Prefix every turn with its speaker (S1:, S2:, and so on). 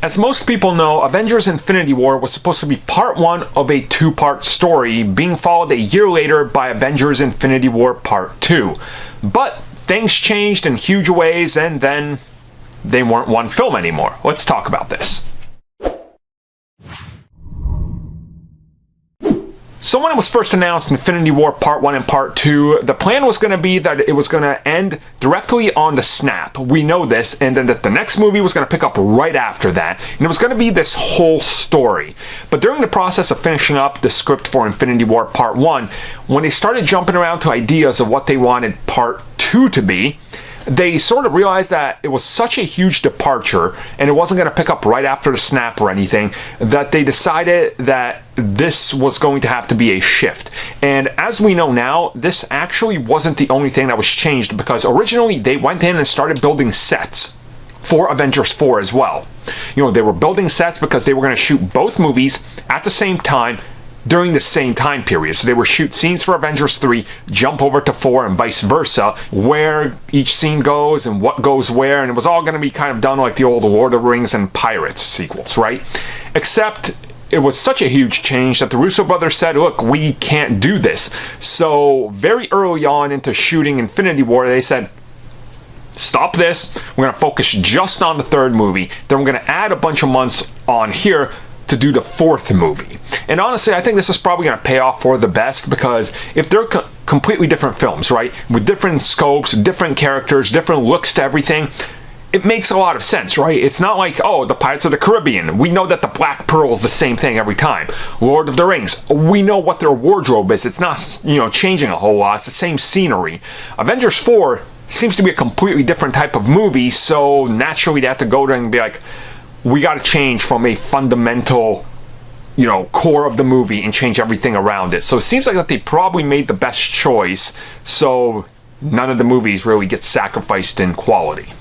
S1: As most people know, Avengers Infinity War was supposed to be part 1 of a 2-part story, being followed a year later by Avengers Infinity War Part 2. But things changed in huge ways, and then they weren't one film anymore. Let's talk about this. So when it was first announced, Infinity War Part 1 and Part 2, the plan was going to be that it was going to end directly on the snap. We know this, and then that the next movie was going to pick up right after that, and it was going to be this whole story. But during the process of finishing up the script for Infinity War Part 1, when they started jumping around to ideas of what they wanted Part 2 to be, they sort of realized that it was such a huge departure and it wasn't going to pick up right after the snap or anything, that they decided that this was going to have to be a shift. And as we know now, this actually wasn't the only thing that was changed, because originally they went in and started building sets for Avengers 4 as well. You know, they were building sets because they were going to shoot both movies at the same time during the same time period. So they would shoot scenes for Avengers 3, jump over to 4, and vice versa, where each scene goes and what goes where, and it was all going to be kind of done like the old Lord of the Rings and Pirates sequels, right? Except it was such a huge change that the Russo brothers said, look, we can't do this. So very early on into shooting Infinity War, they said, stop this, we're going to focus just on the 3rd movie, then we're going to add a bunch of months on here to do the 4th movie. And honestly, I think this is probably going to pay off for the best, because if they're completely different films, right, with different scopes, different characters, different looks to everything, it makes a lot of sense, right? It's not like, oh, the Pirates of the Caribbean, we know that the Black Pearl is the same thing every time. Lord of the Rings, we know what their wardrobe is. It's not, you know, changing a whole lot. It's the same scenery. Avengers 4 seems to be a completely different type of movie, so naturally they have to go there and be like, we got to change from a fundamental, you know, core of the movie and change everything around it. So it seems like that they probably made the best choice, so none of the movies really get sacrificed in quality.